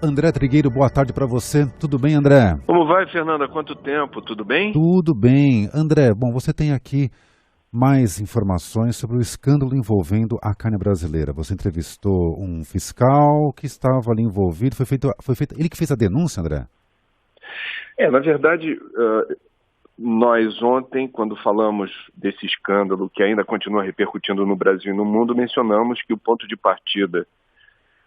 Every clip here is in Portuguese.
André Trigueiro, boa tarde para você. Tudo bem, André? Como vai, Fernanda? Quanto tempo? Tudo bem? Tudo bem. André, bom, você tem aqui mais informações sobre o escândalo envolvendo a carne brasileira. Você entrevistou um fiscal que estava ali envolvido. Foi feito ele que fez a denúncia, André? Na verdade, nós ontem, quando falamos desse escândalo que ainda continua repercutindo no Brasil e no mundo, mencionamos que o ponto de partida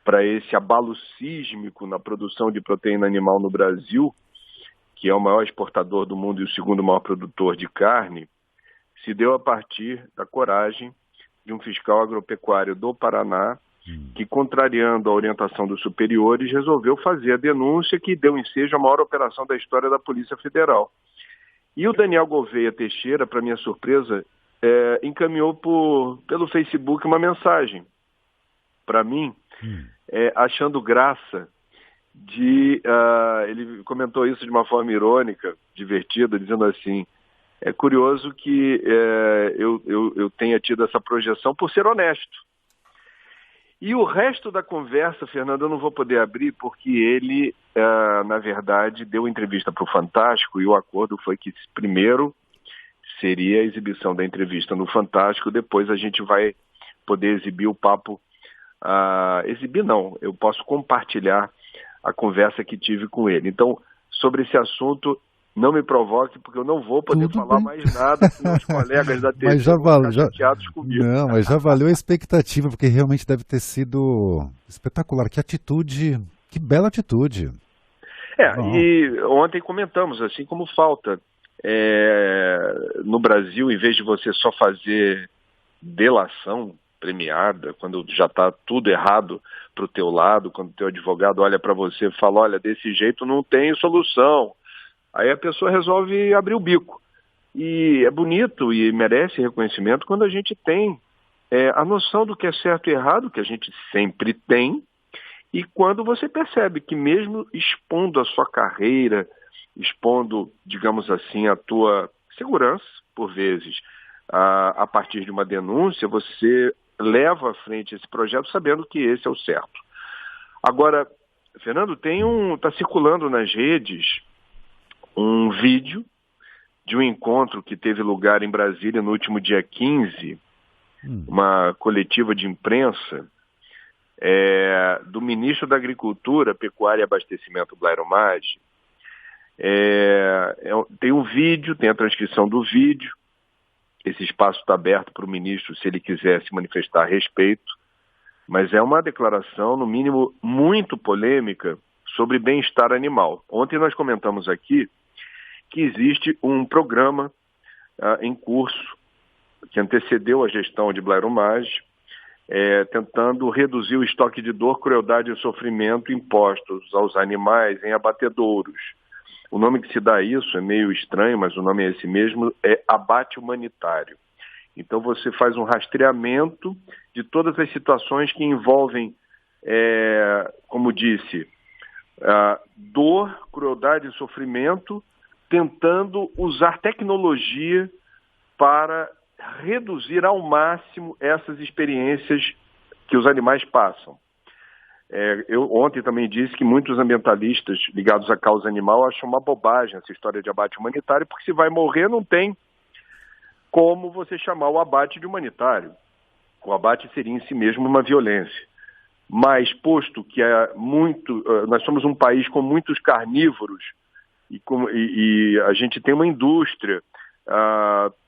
para esse abalo sísmico na produção de proteína animal no Brasil, que é o maior exportador do mundo e o segundo maior produtor de carne, se deu a partir da coragem de um fiscal agropecuário do Paraná que, contrariando a orientação dos superiores, resolveu fazer a denúncia que deu ensejo à maior operação da história da Polícia Federal. E o Daniel Gouveia Teixeira, para minha surpresa, encaminhou pelo Facebook uma mensagem para mim, achando graça ele comentou isso de uma forma irônica, divertida, dizendo assim: é curioso que eu tenha tido essa projeção por ser honesto. E o resto da conversa, Fernando, eu não vou poder abrir porque ele, na verdade, deu entrevista para o Fantástico e o acordo foi que primeiro seria a exibição da entrevista no Fantástico, depois a gente vai poder exibir o papo. Exibir não, eu posso compartilhar a conversa que tive com ele. Então, sobre esse assunto, não me provoque, porque eu não vou poder falar mais nada com os colegas da TV. Mas já valeu, chateados comigo. Não, mas já valeu a expectativa, porque realmente deve ter sido espetacular. Que atitude, que bela atitude. E ontem comentamos, assim como falta no Brasil, em vez de você só fazer delação premiada, quando já está tudo errado para o teu lado, quando o teu advogado olha para você e fala: olha, desse jeito não tem solução. Aí a pessoa resolve abrir o bico. E é bonito e merece reconhecimento quando a gente tem a noção do que é certo e errado, que a gente sempre tem, e quando você percebe que mesmo expondo a sua carreira, expondo, digamos assim, a tua segurança, por vezes, a partir de uma denúncia, você leva à frente esse projeto sabendo que esse é o certo. Agora, Fernando, está circulando nas redes um vídeo de um encontro que teve lugar em Brasília no último dia 15, uma coletiva de imprensa do ministro da Agricultura, Pecuária e Abastecimento, Blairo Maggi. Tem um vídeo, tem a transcrição do vídeo. Esse espaço está aberto para o ministro, se ele quiser se manifestar a respeito, mas é uma declaração, no mínimo, muito polêmica sobre bem-estar animal. Ontem nós comentamos aqui que existe um programa em curso que antecedeu a gestão de Blairo Maggi, tentando reduzir o estoque de dor, crueldade e sofrimento impostos aos animais em abatedouros. O nome que se dá a isso é meio estranho, mas o nome é esse mesmo, é abate humanitário. Então você faz um rastreamento de todas as situações que envolvem, como disse, dor, crueldade e sofrimento, tentando usar tecnologia para reduzir ao máximo essas experiências que os animais passam. Eu ontem também disse que muitos ambientalistas ligados à causa animal acham uma bobagem essa história de abate humanitário, porque se vai morrer não tem como você chamar o abate de humanitário. O abate seria em si mesmo uma violência. Mas, posto que nós somos um país com muitos carnívoros e a gente tem uma indústria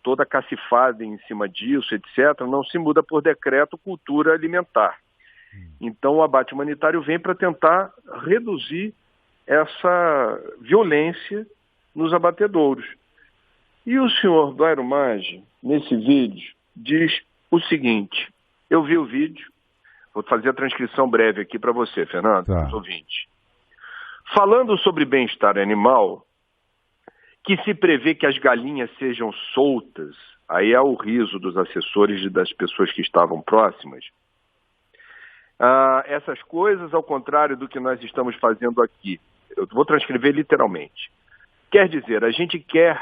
toda cacifada em cima disso, etc., não se muda por decreto cultura alimentar. Então o abate humanitário vem para tentar reduzir essa violência nos abatedouros. E o senhor Blairo Maggi, nesse vídeo, diz o seguinte: eu vi o vídeo, vou fazer a transcrição breve aqui para você, Fernando, os ouvintes. Falando sobre bem-estar animal, que se prevê que as galinhas sejam soltas, aí é o riso dos assessores e das pessoas que estavam próximas. Essas coisas, ao contrário do que nós estamos fazendo aqui, eu vou transcrever literalmente. Quer dizer, a gente quer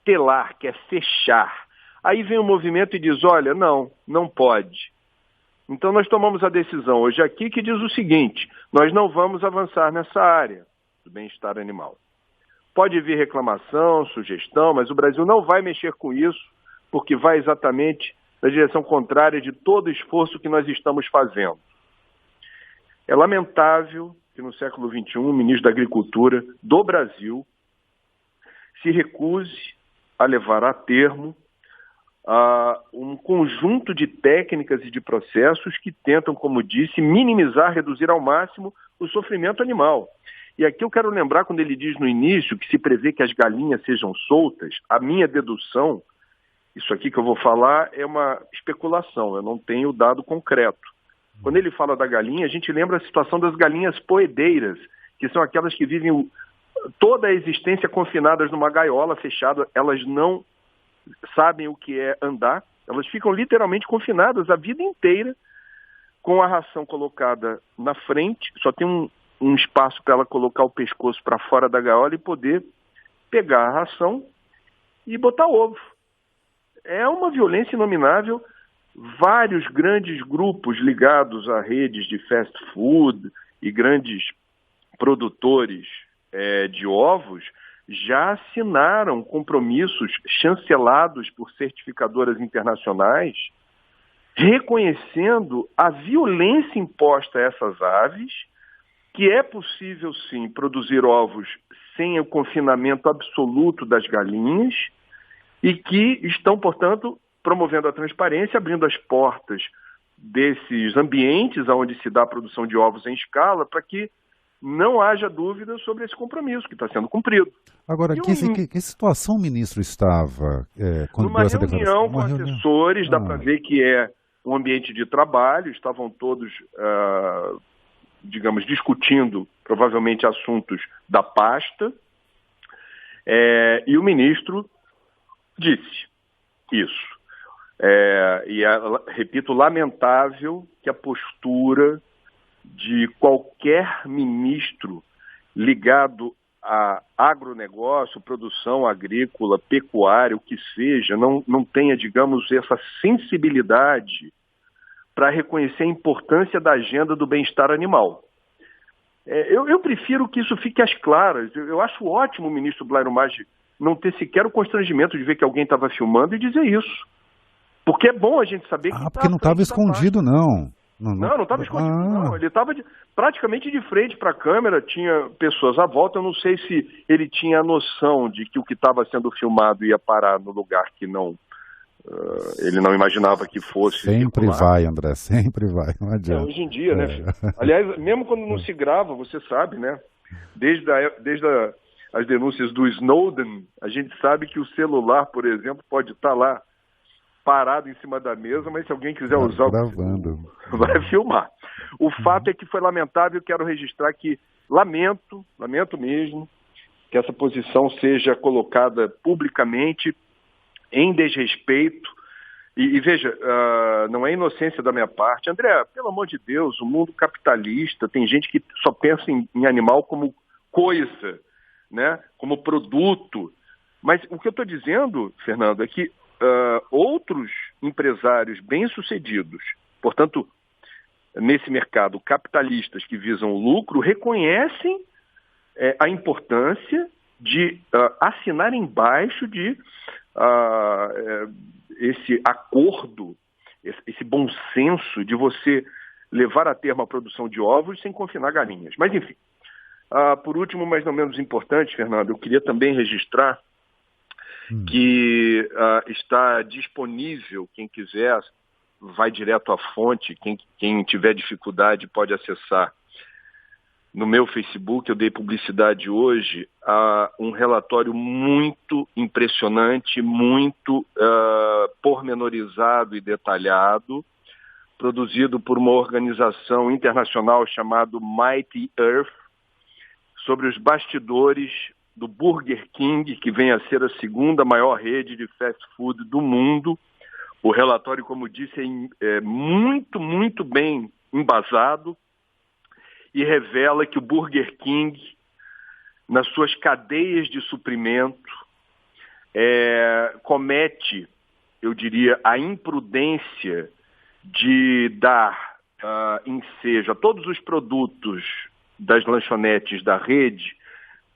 telar, quer fechar. Aí vem o movimento e diz: olha, não pode. Então nós tomamos a decisão hoje aqui que diz o seguinte: nós não vamos avançar nessa área do bem-estar animal. Pode vir reclamação, sugestão, mas o Brasil não vai mexer com isso, porque vai exatamente na direção contrária de todo o esforço que nós estamos fazendo. É lamentável que no século XXI o ministro da Agricultura do Brasil se recuse a levar a termo um conjunto de técnicas e de processos que tentam, como disse, minimizar, reduzir ao máximo o sofrimento animal. E aqui eu quero lembrar, quando ele diz no início que se prevê que as galinhas sejam soltas, a minha dedução, isso aqui que eu vou falar é uma especulação, eu não tenho dado concreto. Quando ele fala da galinha, a gente lembra a situação das galinhas poedeiras, que são aquelas que vivem toda a existência confinadas numa gaiola fechada, elas não sabem o que é andar, elas ficam literalmente confinadas a vida inteira, com a ração colocada na frente, só tem um espaço para ela colocar o pescoço para fora da gaiola e poder pegar a ração e botar ovo. É uma violência inominável. Vários grandes grupos ligados a redes de fast food e grandes produtores de ovos já assinaram compromissos chancelados por certificadoras internacionais, reconhecendo a violência imposta a essas aves, que é possível sim produzir ovos sem o confinamento absoluto das galinhas e que estão, portanto, promovendo a transparência, abrindo as portas desses ambientes onde se dá a produção de ovos em escala para que não haja dúvida sobre esse compromisso que está sendo cumprido. Agora, que situação o ministro estava quando deu essa declaração? Numa reunião com assessores, dá para ver que é um ambiente de trabalho, estavam todos, digamos, discutindo provavelmente assuntos da pasta, e o ministro disse isso. Repito, lamentável que a postura de qualquer ministro ligado a agronegócio, produção agrícola, pecuária, o que seja, não tenha, digamos, essa sensibilidade para reconhecer a importância da agenda do bem-estar animal. Eu prefiro que isso fique às claras. Eu acho ótimo o ministro Blairo Maggi não ter sequer o constrangimento de ver que alguém estava filmando e dizer isso. Porque é bom a gente saber que... porque não estava escondido, não. Não estava escondido, não. Ele estava praticamente de frente para a câmera, tinha pessoas à volta. Eu não sei se ele tinha a noção de que o que estava sendo filmado ia parar no lugar que não... ele não imaginava que fosse. Sempre circular. Vai, André, sempre vai, não adianta. Hoje em dia, né, filho? Aliás, mesmo quando não se grava, você sabe, né? Desde as denúncias do Snowden, a gente sabe que o celular, por exemplo, pode estar lá parado em cima da mesa, mas se alguém quiser usar vai filmar. O fato é que foi lamentável, quero registrar que lamento mesmo, que essa posição seja colocada publicamente em desrespeito. E veja, não é inocência da minha parte. André, pelo amor de Deus, o mundo capitalista, tem gente que só pensa em animal como coisa, né? Como produto. Mas o que eu estou dizendo, Fernando, é que outros empresários bem-sucedidos, portanto, nesse mercado, capitalistas que visam o lucro, reconhecem a importância de assinar embaixo de esse acordo, esse bom senso de você levar a termo a produção de ovos sem confinar galinhas. Mas, enfim, por último, mas não menos importante, Fernando, eu queria também registrar que está disponível, quem quiser, vai direto à fonte, quem tiver dificuldade pode acessar no meu Facebook, eu dei publicidade hoje, a um relatório muito impressionante, muito pormenorizado e detalhado, produzido por uma organização internacional chamada Mighty Earth, sobre os bastidores do Burger King, que vem a ser a segunda maior rede de fast food do mundo. O relatório, como disse, é muito, muito bem embasado e revela que o Burger King, nas suas cadeias de suprimento, comete, eu diria, a imprudência de dar ensejo a todos os produtos das lanchonetes da rede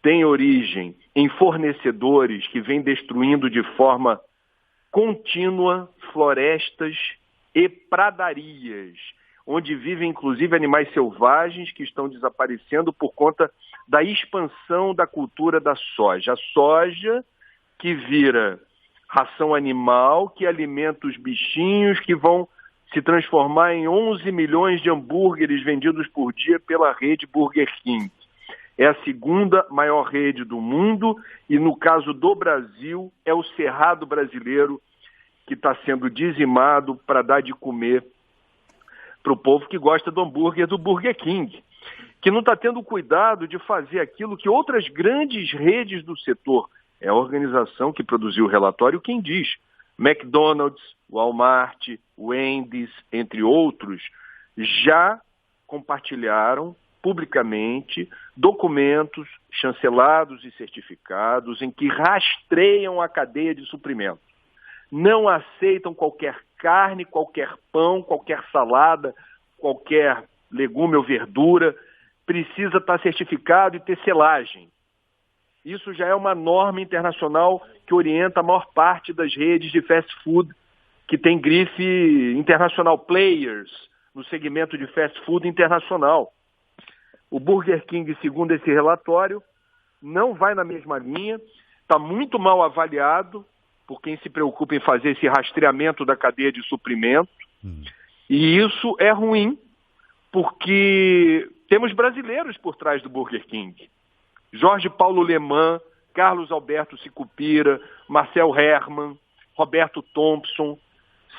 tem origem em fornecedores que vêm destruindo de forma contínua florestas e pradarias, onde vivem inclusive animais selvagens que estão desaparecendo por conta da expansão da cultura da soja. A soja que vira ração animal, que alimenta os bichinhos, que vão se transformar em 11 milhões de hambúrgueres vendidos por dia pela rede Burger King. É a segunda maior rede do mundo e, no caso do Brasil, é o Cerrado brasileiro que está sendo dizimado para dar de comer para o povo que gosta do hambúrguer do Burger King, que não está tendo cuidado de fazer aquilo que outras grandes redes do setor, é a organização que produziu o relatório quem diz, McDonald's, Walmart, Wendy's, entre outros, já compartilharam publicamente documentos chancelados e certificados em que rastreiam a cadeia de suprimento. Não aceitam qualquer carne, qualquer pão, qualquer salada, qualquer legume ou verdura, precisa estar certificado e ter selagem. Isso já é uma norma internacional que orienta a maior parte das redes de fast food que tem grife internacional, players, no segmento de fast food internacional. O Burger King, segundo esse relatório, não vai na mesma linha, está muito mal avaliado por quem se preocupa em fazer esse rastreamento da cadeia de suprimento. E isso é ruim, porque temos brasileiros por trás do Burger King. Jorge Paulo Lemann, Carlos Alberto Sicupira, Marcel Hermann, Roberto Thompson,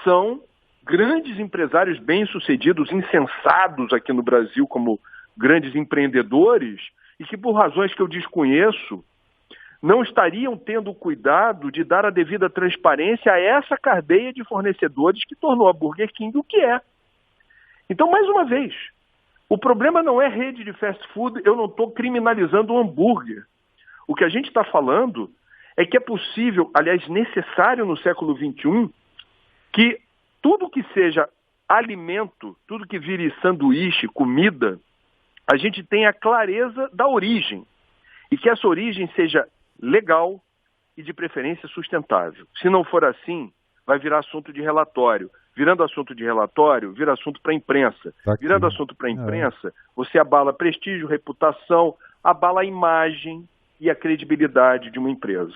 são grandes empresários bem-sucedidos, insensados aqui no Brasil como grandes empreendedores e que, por razões que eu desconheço, não estariam tendo o cuidado de dar a devida transparência a essa cadeia de fornecedores que tornou a Burger King o que é. Então, mais uma vez, o problema não é rede de fast food, eu não estou criminalizando o hambúrguer. O que a gente está falando é que é possível, aliás, necessário no século XXI, que tudo que seja alimento, tudo que vire sanduíche, comida, a gente tenha clareza da origem e que essa origem seja legal e de preferência sustentável. Se não for assim, vai virar assunto de relatório. Virando assunto de relatório, vira assunto para a imprensa. Virando assunto para a imprensa, você abala prestígio, reputação, abala a imagem e a credibilidade de uma empresa.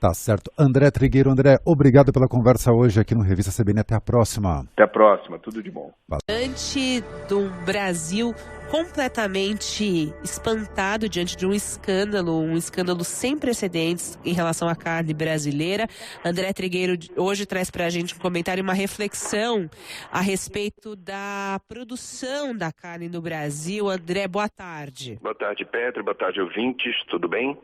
Tá certo. André Trigueiro, André, obrigado pela conversa hoje aqui no Revista CBN. Até a próxima. Até a próxima. Tudo de bom. Diante do Brasil completamente espantado diante de um escândalo sem precedentes em relação à carne brasileira, André Trigueiro hoje traz para a gente um comentário e uma reflexão a respeito da produção da carne no Brasil. André, boa tarde. Boa tarde, Petra. Boa tarde, ouvintes. Tudo bem?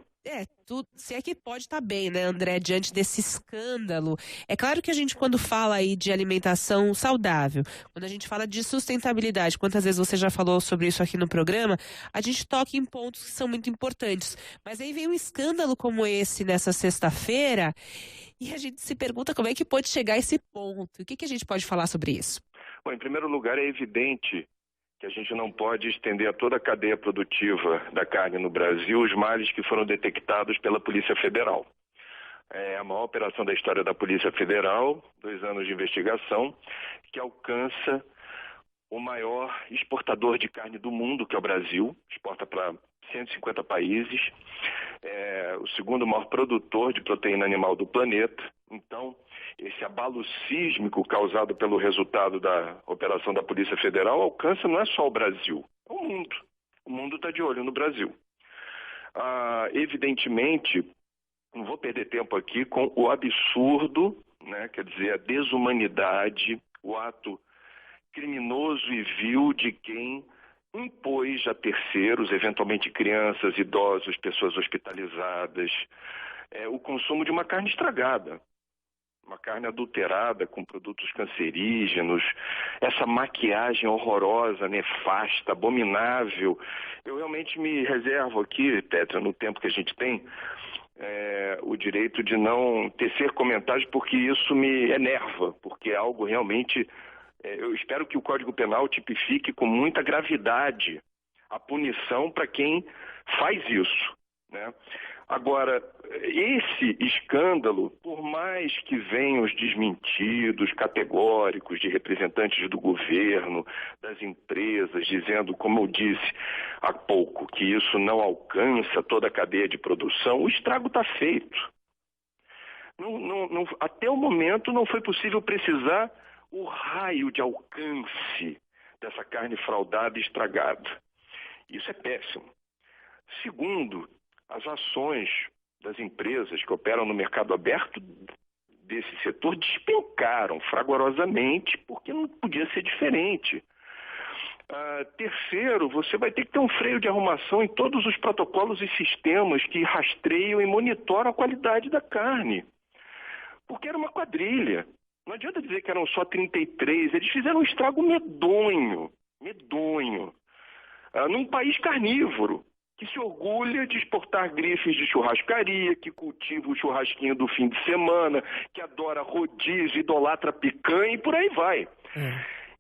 Se é que pode estar bem, né, André, diante desse escândalo. É claro que a gente, quando fala aí de alimentação saudável, quando a gente fala de sustentabilidade, quantas vezes você já falou sobre isso aqui no programa, a gente toca em pontos que são muito importantes. Mas aí vem um escândalo como esse nessa sexta-feira e a gente se pergunta como é que pode chegar a esse ponto. O que a gente pode falar sobre isso? Bom, em primeiro lugar, é evidente que a gente não pode estender a toda a cadeia produtiva da carne no Brasil os males que foram detectados pela Polícia Federal. É a maior operação da história da Polícia Federal, 2 anos de investigação, que alcança o maior exportador de carne do mundo, que é o Brasil, exporta para 150 países, o segundo maior produtor de proteína animal do planeta. Então, esse abalo sísmico causado pelo resultado da operação da Polícia Federal alcança não é só o Brasil, é o mundo. O mundo está de olho no Brasil. Evidentemente, não vou perder tempo aqui com o absurdo, né, quer dizer, a desumanidade, o ato criminoso e vil de quem impôs a terceiros, eventualmente crianças, idosos, pessoas hospitalizadas, o consumo de uma carne estragada. Uma carne adulterada com produtos cancerígenos, essa maquiagem horrorosa, nefasta, abominável. Eu realmente me reservo aqui, Petra, no tempo que a gente tem, o direito de não tecer comentários, porque isso me enerva, porque é algo realmente Eu espero que o Código Penal tipifique com muita gravidade a punição para quem faz isso, né? Agora, esse escândalo, por mais que venham os desmentidos categóricos de representantes do governo, das empresas, dizendo, como eu disse há pouco, que isso não alcança toda a cadeia de produção, o estrago está feito. Até o momento não foi possível precisar o raio de alcance dessa carne fraudada e estragada. Isso é péssimo. Segundo, as ações das empresas que operam no mercado aberto desse setor despencaram fragorosamente, porque não podia ser diferente. Terceiro, você vai ter que ter um freio de arrumação em todos os protocolos e sistemas que rastreiam e monitoram a qualidade da carne. Porque era uma quadrilha. Não adianta dizer que eram só 33, eles fizeram um estrago medonho, num país carnívoro, que se orgulha de exportar grifes de churrascaria, que cultiva o churrasquinho do fim de semana, que adora rodízio, idolatra picanha e por aí vai.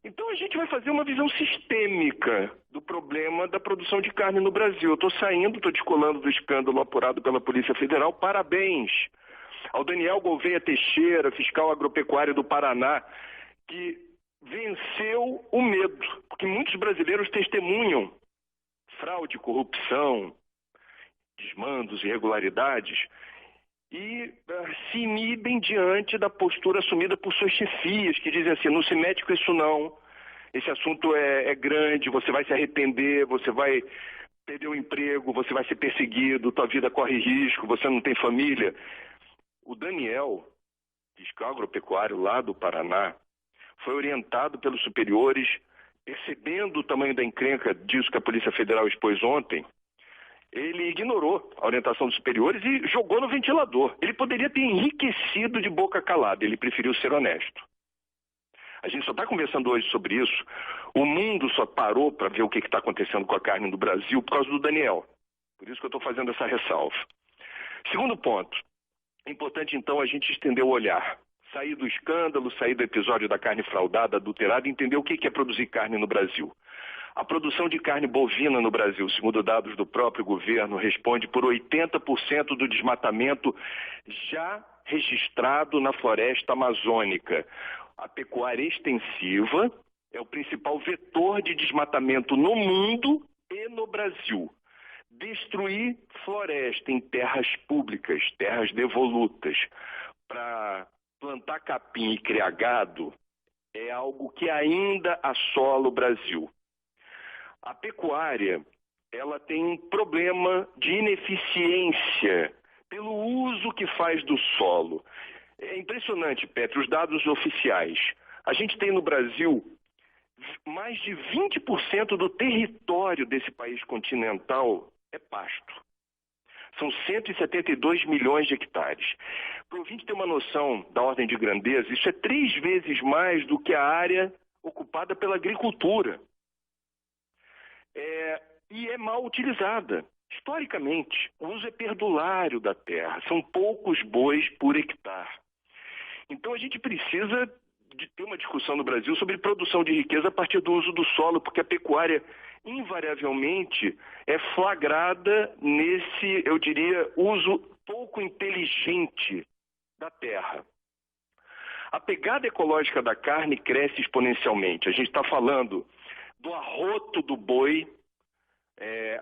Então a gente vai fazer uma visão sistêmica do problema da produção de carne no Brasil. Eu estou descolando do escândalo apurado pela Polícia Federal, parabéns ao Daniel Gouveia Teixeira, fiscal agropecuário do Paraná, que venceu o medo, porque muitos brasileiros testemunham fraude, corrupção, desmandos, irregularidades e se inibem diante da postura assumida por suas chefias, que dizem assim, não se mete com isso não, esse assunto é grande, você vai se arrepender, você vai perder o emprego, você vai ser perseguido, tua vida corre risco, você não tem família. O Daniel, fiscal agropecuário lá do Paraná, foi orientado pelos superiores, percebendo o tamanho da encrenca disso que a Polícia Federal expôs ontem, ele ignorou a orientação dos superiores e jogou no ventilador. Ele poderia ter enriquecido de boca calada, ele preferiu ser honesto. A gente só está conversando hoje sobre isso. O mundo só parou para ver o que está acontecendo com a carne no Brasil por causa do Daniel. Por isso que eu estou fazendo essa ressalva. Segundo ponto, é importante então a gente estender o olhar. Sair do escândalo, sair do episódio da carne fraudada, adulterada e entender o que é produzir carne no Brasil. A produção de carne bovina no Brasil, segundo dados do próprio governo, responde por 80% do desmatamento já registrado na floresta amazônica. A pecuária extensiva é o principal vetor de desmatamento no mundo e no Brasil. Destruir floresta em terras públicas, terras devolutas, para plantar capim e criar gado é algo que ainda assola o Brasil. A pecuária, ela tem um problema de ineficiência pelo uso que faz do solo. É impressionante, Petro, os dados oficiais. A gente tem no Brasil mais de 20% do território desse país continental é pasto. São 172 milhões de hectares. Para o ouvinte ter uma noção da ordem de grandeza, isso é 3 vezes mais do que a área ocupada pela agricultura. E é mal utilizada. Historicamente, o uso é perdulário da terra. São poucos bois por hectare. Então a gente precisa de ter uma discussão no Brasil sobre produção de riqueza a partir do uso do solo, porque a pecuária invariavelmente é flagrada nesse, eu diria, uso pouco inteligente da terra. A pegada ecológica da carne cresce exponencialmente. A gente está falando do arroto do boi.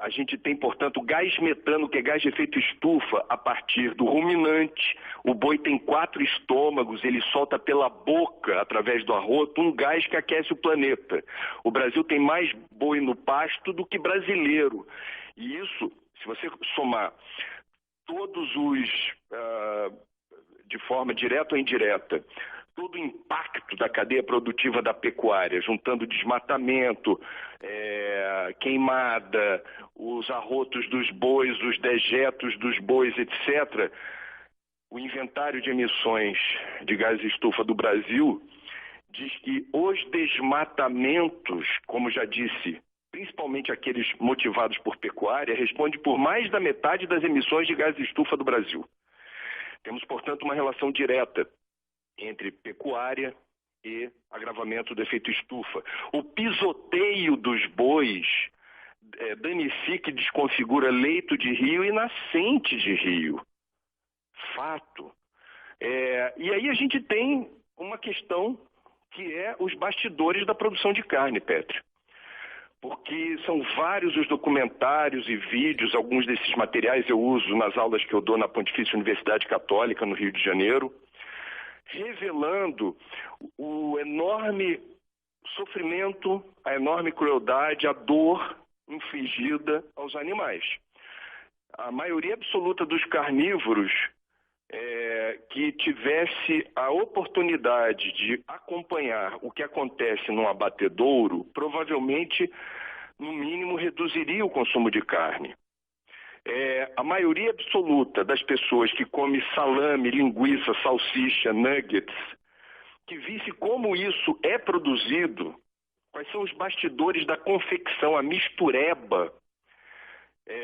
A gente tem, portanto, gás metano, que é gás de efeito estufa, a partir do ruminante. O boi tem 4 estômagos, ele solta pela boca, através do arroto, um gás que aquece o planeta. O Brasil tem mais boi no pasto do que brasileiro. E isso, se você somar todos os, de forma direta ou indireta, todo o impacto da cadeia produtiva da pecuária, juntando desmatamento, queimada, os arrotos dos bois, os dejetos dos bois, etc., o inventário de emissões de gás de estufa do Brasil diz que os desmatamentos, como já disse, principalmente aqueles motivados por pecuária, respondem por mais da metade das emissões de gás de estufa do Brasil. Temos, portanto, uma relação direta entre pecuária e agravamento do efeito estufa. O pisoteio dos bois danifica e desconfigura leito de rio e nascente de rio. Fato. E aí a gente tem uma questão que é os bastidores da produção de carne, Petri. Porque são vários os documentários e vídeos, alguns desses materiais eu uso nas aulas que eu dou na Pontifícia Universidade Católica, no Rio de Janeiro, revelando o enorme sofrimento, a enorme crueldade, a dor infligida aos animais. A maioria absoluta dos carnívoros que tivesse a oportunidade de acompanhar o que acontece num abatedouro, provavelmente, no mínimo, reduziria o consumo de carne. A maioria absoluta das pessoas que come salame, linguiça, salsicha, nuggets, que visse como isso é produzido, quais são os bastidores da confecção, a mistureba.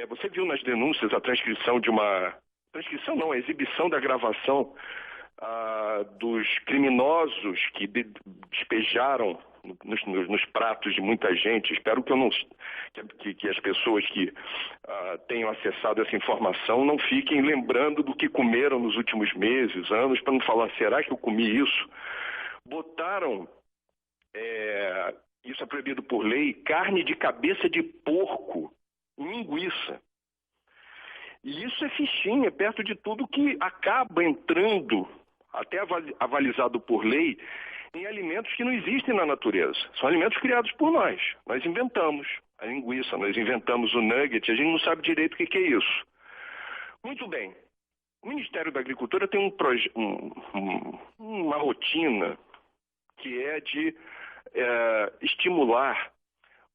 Você viu nas denúncias a transcrição de uma... Transcrição não, a exibição da gravação dos criminosos que despejaram nos pratos de muita gente. Espero que as pessoas que tenham acessado essa informação não fiquem lembrando do que comeram nos últimos meses, anos, para não falar, será que eu comi isso? Botaram, isso é proibido por lei, carne de cabeça de porco em linguiça. E isso é fichinha, perto de tudo que acaba entrando, até avalizado por lei, em alimentos que não existem na natureza. São alimentos criados por nós. Nós inventamos a linguiça, nós inventamos o nugget, a gente não sabe direito o que é isso. Muito bem. O Ministério da Agricultura tem uma rotina que é de estimular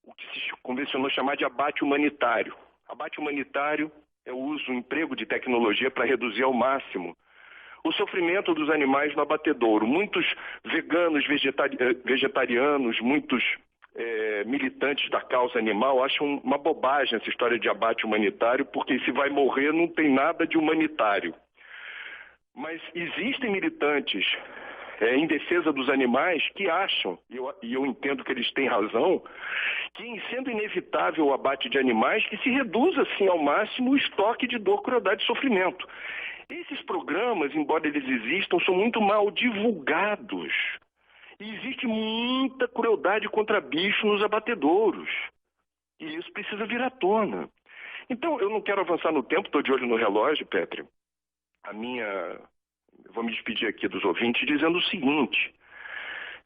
o que se convencionou chamar de abate humanitário. Abate humanitário é o emprego de tecnologia para reduzir ao máximo o sofrimento dos animais no abatedouro. Muitos veganos, vegetarianos, muitos militantes da causa animal acham uma bobagem essa história de abate humanitário, porque se vai morrer não tem nada de humanitário. Mas existem militantes em defesa dos animais que acham, e eu entendo que eles têm razão, que em sendo inevitável o abate de animais, que se reduza assim ao máximo o estoque de dor, crueldade e sofrimento. Esses programas, embora eles existam, são muito mal divulgados. E existe muita crueldade contra bicho nos abatedouros. E isso precisa vir à tona. Então, eu não quero avançar no tempo, estou de olho no relógio, Petri. Vou me despedir aqui dos ouvintes dizendo o seguinte: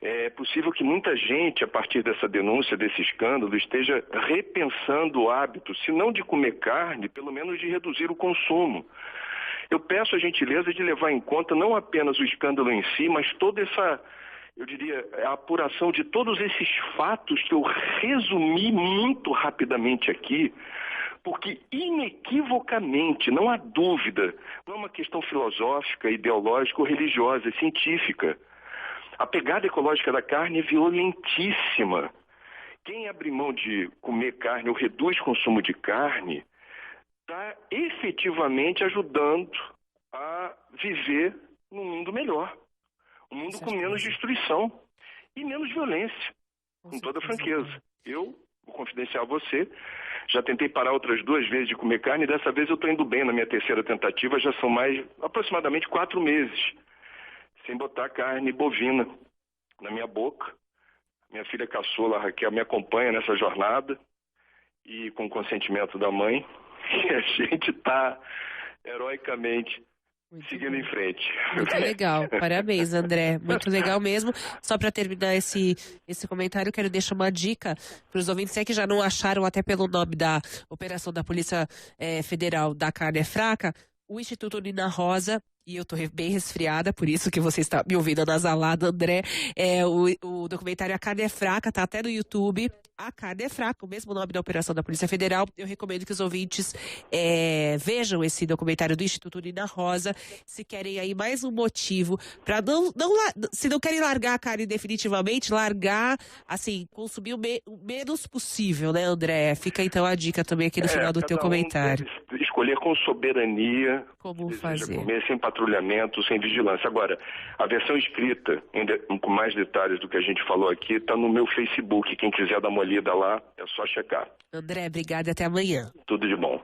é possível que muita gente, a partir dessa denúncia, desse escândalo, esteja repensando o hábito, se não de comer carne, pelo menos de reduzir o consumo. Eu peço a gentileza de levar em conta não apenas o escândalo em si, mas toda essa, eu diria, a apuração de todos esses fatos que eu resumi muito rapidamente aqui, porque inequivocamente, não há dúvida, não é uma questão filosófica, ideológica ou religiosa, é científica. A pegada ecológica da carne é violentíssima. Quem abre mão de comer carne ou reduz o consumo de carne está efetivamente ajudando a viver num mundo melhor. Um mundo com menos destruição e menos violência, com toda franqueza. Eu, vou confidenciar a você, já tentei parar outras 2 vezes de comer carne e dessa vez eu estou indo bem na minha terceira tentativa, já são aproximadamente 4 meses, sem botar carne bovina na minha boca. Minha filha caçula, Raquel, me acompanha nessa jornada e com o consentimento da mãe, e a gente está heroicamente seguindo em frente. Muito legal, parabéns, André, muito legal mesmo. Só para terminar esse comentário, eu quero deixar uma dica para os ouvintes, se é que já não acharam até pelo nome da operação da Polícia Federal da Carne é Fraca, o Instituto Nina Rosa, e eu tô bem resfriada, por isso que você está me ouvindo anasalada, André, o documentário A Carne é Fraca, tá até no YouTube. A Carne é Fraca, o mesmo nome da operação da Polícia Federal. Eu recomendo que os ouvintes vejam esse documentário do Instituto Nina Rosa, se querem aí mais um motivo para se não querem largar a carne definitivamente, largar, assim, consumir o menos possível, né, André? Fica então a dica também aqui no final do teu comentário. escolher com soberania Como deseja fazer? comer, sem patrulhamento, sem vigilância. Agora, a versão escrita, com mais detalhes do que a gente falou aqui, está no meu Facebook. Quem quiser dar uma olhada lá, é só checar. André, obrigada e até amanhã. Tudo de bom.